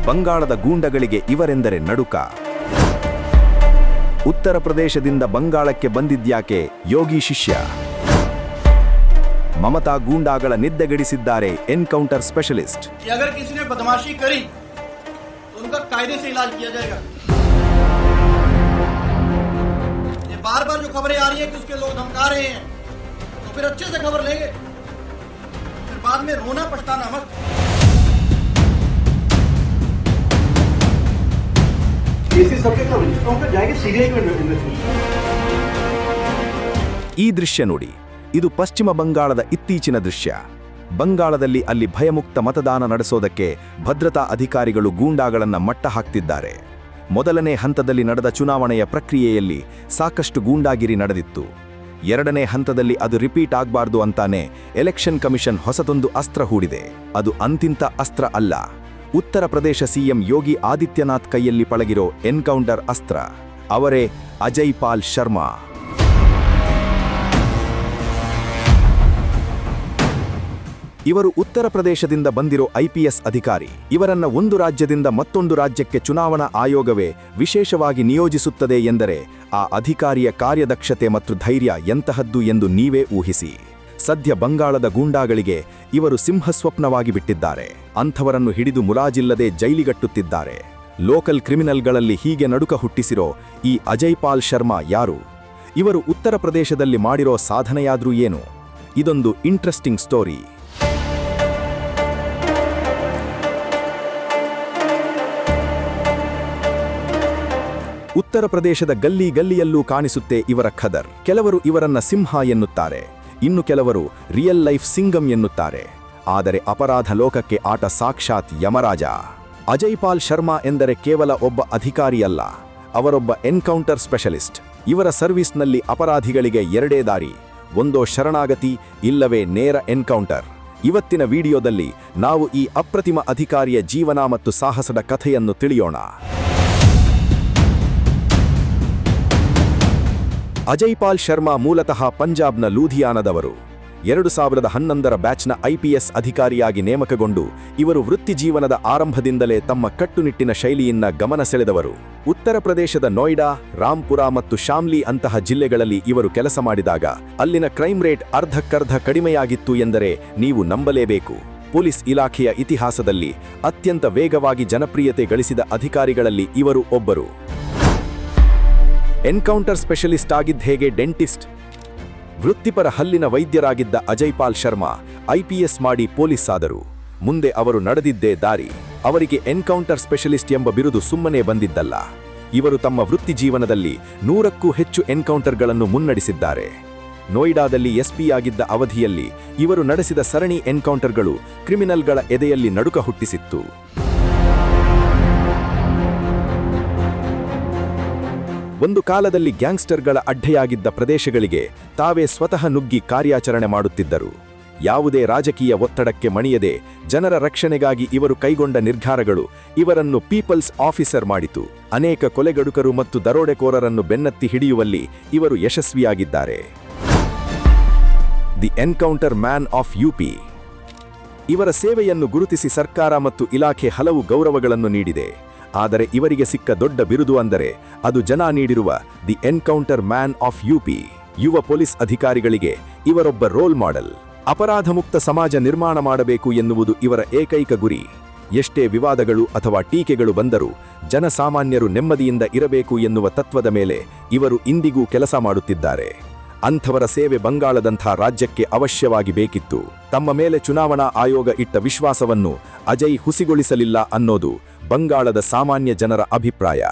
ಬಂಗಾಳದ ಗೂಂಡಗಳಿಗೆ ಇವರೆಂದರೆ ನಡುಕ. ಉತ್ತರ ಪ್ರದೇಶದಿಂದ ಬಂಗಾಳಕ್ಕೆ ಬಂದಿದ್ಯಾಕೆ ಯೋಗಿ ಶಿಷ್ಯ? Mamata ಗೂಂಡಾಗಳ ನಿದ್ದೆಗೆಡಿಸಿದ್ದಾರೆ encounter specialist. बार बार जो खबरें आ रही है कि उसके लोग धमका रहे हैं, तो फिर अच्छे से खबर लेंगे, फिर बाद में रोना पछताना मत. केसेस सबके तो रजिस्टरों पे जाएंगे, सीबीआई को इन्वेस्टिगेशन. ಈ ದೃಶ್ಯ ನೋಡಿ, ಇದು ಪಶ್ಚಿಮ ಬಂಗಾಳದ ಇತ್ತೀಚಿನ ದೃಶ್ಯ. ಬಂಗಾಳದಲ್ಲಿ ಅಲ್ಲಿ ಭಯಮುಕ್ತ ಮತದಾನ ನಡೆಸೋದಕ್ಕೆ ಭದ್ರತಾ ಅಧಿಕಾರಿಗಳು ಗೂಂಡಾಗಳನ್ನ ಮಟ್ಟ ಹಾಕ್ತಿದ್ದಾರೆ. ಮೊದಲನೇ ಹಂತದಲ್ಲಿ ನಡೆದ ಚುನಾವಣೆಯ ಪ್ರಕ್ರಿಯೆಯಲ್ಲಿ ಸಾಕಷ್ಟು ಗೂಂಡಾಗಿರಿ ನಡೆದಿತ್ತು. ಎರಡನೇ ಹಂತದಲ್ಲಿ ಅದು ರಿಪೀಟ್ ಆಗಬಾರ್ದು ಅಂತಾನೆ ಎಲೆಕ್ಷನ್ ಕಮಿಷನ್ ಹೊಸದೊಂದು ಅಸ್ತ್ರ ಹೂಡಿದೆ. ಅದು ಅಂತಿಂತ ಅಸ್ತ್ರ ಅಲ್ಲ, ಉತ್ತರ ಪ್ರದೇಶ ಸಿಎಂ ಯೋಗಿ ಆದಿತ್ಯನಾಥ್ ಕೈಯಲ್ಲಿ ಪಳಗಿರೋ ಎನ್ಕೌಂಟರ್ ಅಸ್ತ್ರ. ಅವರೇ ಅಜಯ್ ಪಾಲ್ ಶರ್ಮಾ. ಇವರು ಉತ್ತರ ಪ್ರದೇಶದಿಂದ ಬಂದಿರೋ IPS ಅಧಿಕಾರಿ. ಇವರನ್ನ ಒಂದು ರಾಜ್ಯದಿಂದ ಮತ್ತೊಂದು ರಾಜ್ಯಕ್ಕೆ ಚುನಾವಣಾ ಆಯೋಗವೇ ವಿಶೇಷವಾಗಿ ನಿಯೋಜಿಸುತ್ತದೆ ಎಂದರೆ ಆ ಅಧಿಕಾರಿಯ ಕಾರ್ಯದಕ್ಷತೆ ಮತ್ತು ಧೈರ್ಯ ಎಂತಹದ್ದು ಎಂದು ನೀವೇ ಊಹಿಸಿ. ಸದ್ಯ ಬಂಗಾಳದ ಗೂಂಡಾಗಳಿಗೆ ಇವರು ಸಿಂಹಸ್ವಪ್ನವಾಗಿ ಬಿಟ್ಟಿದ್ದಾರೆ. ಅಂಥವರನ್ನು ಹಿಡಿದು ಮುಲಾಜಿಲ್ಲದೆ ಜೈಲಿಗಟ್ಟುತ್ತಿದ್ದಾರೆ. ಲೋಕಲ್ ಕ್ರಿಮಿನಲ್ಗಳಲ್ಲಿ ಹೀಗೆ ನಡುಕ ಹುಟ್ಟಿಸಿರೋ ಈ ಅಜಯ್ ಪಾಲ್ ಶರ್ಮಾ ಯಾರು? ಇವರು ಉತ್ತರ ಪ್ರದೇಶದಲ್ಲಿ ಮಾಡಿರೋ ಸಾಧನೆಯಾದ್ರೂ ಏನು? ಇದೊಂದು ಇಂಟ್ರೆಸ್ಟಿಂಗ್ ಸ್ಟೋರಿ. ಉತ್ತರ ಪ್ರದೇಶದ ಗಲ್ಲಿ ಗಲ್ಲಿಯಲ್ಲೂ ಕಾಣಿಸುತ್ತೆ ಇವರ ಖದರ್. ಕೆಲವರು ಇವರನ್ನ ಸಿಂಹ ಎನ್ನುತ್ತಾರೆ, ಇನ್ನು ಕೆಲವರು ರಿಯಲ್ ಲೈಫ್ ಸಿಂಗಂ ಎನ್ನುತ್ತಾರೆ. ಆದರೆ ಅಪರಾಧ ಲೋಕಕ್ಕೆ ಆಟ ಸಾಕ್ಷಾತ್ ಯಮರಾಜ. ಅಜಯ್ ಪಾಲ್ ಶರ್ಮಾ ಎಂದರೆ ಕೇವಲ ಒಬ್ಬ ಅಧಿಕಾರಿಯಲ್ಲ, ಅವರೊಬ್ಬ ಎನ್ಕೌಂಟರ್ ಸ್ಪೆಷಲಿಸ್ಟ್. ಇವರ ಸರ್ವಿಸ್ನಲ್ಲಿ ಅಪರಾಧಿಗಳಿಗೆ ಎರಡೇ ದಾರಿ, ಒಂದೋ ಶರಣಾಗತಿ ಇಲ್ಲವೇ ನೇರ ಎನ್ಕೌಂಟರ್. ಇವತ್ತಿನ ವಿಡಿಯೋದಲ್ಲಿ ನಾವು ಈ ಅಪ್ರತಿಮ ಅಧಿಕಾರಿಯ ಜೀವನ ಮತ್ತು ಸಾಹಸದ ಕಥೆಯನ್ನು ತಿಳಿಯೋಣ. ಅಜಯ್ ಪಾಲ್ ಶರ್ಮಾ ಮೂಲತಃ ಪಂಜಾಬ್ನ ಲೂಧಿಯಾನದವರು. 2011ರ ಬ್ಯಾಚ್ನ IPS ಅಧಿಕಾರಿಯಾಗಿ ನೇಮಕಗೊಂಡು ಇವರು ವೃತ್ತಿ ಜೀವನದ ಆರಂಭದಿಂದಲೇ ತಮ್ಮ ಕಟ್ಟುನಿಟ್ಟಿನ ಶೈಲಿಯನ್ನ ಗಮನ ಸೆಳೆದವರು. ಉತ್ತರ ಪ್ರದೇಶದ ನೋಯ್ಡಾ, ರಾಂಪುರ ಮತ್ತು ಶಾಮ್ಲಿ ಅಂತಹ ಜಿಲ್ಲೆಗಳಲ್ಲಿ ಇವರು ಕೆಲಸ ಮಾಡಿದಾಗ ಅಲ್ಲಿನ ಕ್ರೈಮ್ ರೇಟ್ ಅರ್ಧಕ್ಕರ್ಧ ಕಡಿಮೆಯಾಗಿತ್ತು ಎಂದರೆ ನೀವು ನಂಬಲೇಬೇಕು. ಪೊಲೀಸ್ ಇಲಾಖೆಯ ಇತಿಹಾಸದಲ್ಲಿ ಅತ್ಯಂತ ವೇಗವಾಗಿ ಜನಪ್ರಿಯತೆ ಗಳಿಸಿದ ಅಧಿಕಾರಿಗಳಲ್ಲಿ ಇವರು ಒಬ್ಬರು. ಎನ್ಕೌಂಟರ್ ಸ್ಪೆಷಲಿಸ್ಟ್ ಆಗಿದ್ದ ಹೇಗೆ ಡೆಂಟಿಸ್ಟ್, ವೃತ್ತಿಪರ ಹಲ್ಲಿನ ವೈದ್ಯರಾಗಿದ್ದ ಅಜಯ್ ಪಾಲ್ ಶರ್ಮಾ IPS ಮಾಡಿ ಪೊಲೀಸ್ ಆದರು. ಮುಂದೆ ಅವರು ನಡೆದಿದ್ದೇ ದಾರಿ. ಅವರಿಗೆ ಎನ್ಕೌಂಟರ್ ಸ್ಪೆಷಲಿಸ್ಟ್ ಎಂಬ ಬಿರುದು ಸುಮ್ಮನೆ ಬಂದಿದ್ದಲ್ಲ. ಇವರು ತಮ್ಮ ವೃತ್ತಿ ಜೀವನದಲ್ಲಿ 100ಕ್ಕೂ ಹೆಚ್ಚು ಎನ್ಕೌಂಟರ್ಗಳನ್ನು ಮುನ್ನಡೆಸಿದ್ದಾರೆ. ನೋಯ್ಡಾದಲ್ಲಿ SP ಆಗಿದ್ದ ಅವಧಿಯಲ್ಲಿ ಇವರು ನಡೆಸಿದ ಸರಣಿ ಎನ್ಕೌಂಟರ್ಗಳು ಕ್ರಿಮಿನಲ್ಗಳ ಎದೆಯಲ್ಲಿ ನಡುಕ ಹುಟ್ಟಿಸಿತ್ತು. ಒಂದು ಕಾಲದಲ್ಲಿ ಗ್ಯಾಂಗ್ಸ್ಟರ್ಗಳ ಅಡ್ಡೆಯಾಗಿದ್ದ ಪ್ರದೇಶಗಳಿಗೆ ತಾವೇ ಸ್ವತಃ ನುಗ್ಗಿ ಕಾರ್ಯಾಚರಣೆ ಮಾಡುತ್ತಿದ್ದರು. ಯಾವುದೇ ರಾಜಕೀಯ ಒತ್ತಡಕ್ಕೆ ಮಣಿಯದೆ ಜನರ ರಕ್ಷಣೆಗಾಗಿ ಇವರು ಕೈಗೊಂಡ ನಿರ್ಧಾರಗಳು ಇವರನ್ನು ಪೀಪಲ್ಸ್ ಆಫೀಸರ್ ಮಾಡಿತು. ಅನೇಕ ಕೊಲೆಗಡುಕರು ಮತ್ತು ದರೋಡೆಕೋರರನ್ನು ಬೆನ್ನತ್ತಿ ಹಿಡಿಯುವಲ್ಲಿ ಇವರು ಯಶಸ್ವಿಯಾಗಿದ್ದಾರೆ. The encounter man of UP. ಇವರ ಸೇವೆಯನ್ನು ಗುರುತಿಸಿ ಸರ್ಕಾರ ಮತ್ತು ಇಲಾಖೆ ಹಲವು ಗೌರವಗಳನ್ನು ನೀಡಿದೆ. ಆದರೆ ಇವರಿಗೆ ಸಿಕ್ಕ ದೊಡ್ಡ ಬಿರುದು ಅಂದರೆ ಅದು ಜನ ನೀಡಿರುವ the encounter man of UP. ಯುವ ಪೊಲೀಸ್ ಅಧಿಕಾರಿಗಳಿಗೆ ಇವರೊಬ್ಬ ರೋಲ್ ಮಾಡೆಲ್. ಅಪರಾಧ ಮುಕ್ತ ಸಮಾಜ ನಿರ್ಮಾಣ ಮಾಡಬೇಕು ಎನ್ನುವುದು ಇವರ ಏಕೈಕ ಗುರಿ. ಎಷ್ಟೇ ವಿವಾದಗಳು ಅಥವಾ ಟೀಕೆಗಳು ಬಂದರೂ ಜನಸಾಮಾನ್ಯರು ನೆಮ್ಮದಿಯಿಂದ ಇರಬೇಕು ಎನ್ನುವ ತತ್ವದ ಮೇಲೆ ಇವರು ಇಂದಿಗೂ ಕೆಲಸ ಮಾಡುತ್ತಿದ್ದಾರೆ. ಅಂಥವರ ಸೇವೆ ಬಂಗಾಳದಂಥ ರಾಜ್ಯಕ್ಕೆ ಅವಶ್ಯವಾಗಿ ಬೇಕಿತ್ತು. ತಮ್ಮ ಮೇಲೆ ಚುನಾವಣಾ ಆಯೋಗ ಇಟ್ಟ ವಿಶ್ವಾಸವನ್ನು ಅಜಯ್ ಹುಸಿಗೊಳಿಸಲಿಲ್ಲ ಅನ್ನೋದು ಬಂಗಾಳದ ಸಾಮಾನ್ಯ ಜನರ ಅಭಿಪ್ರಾಯ.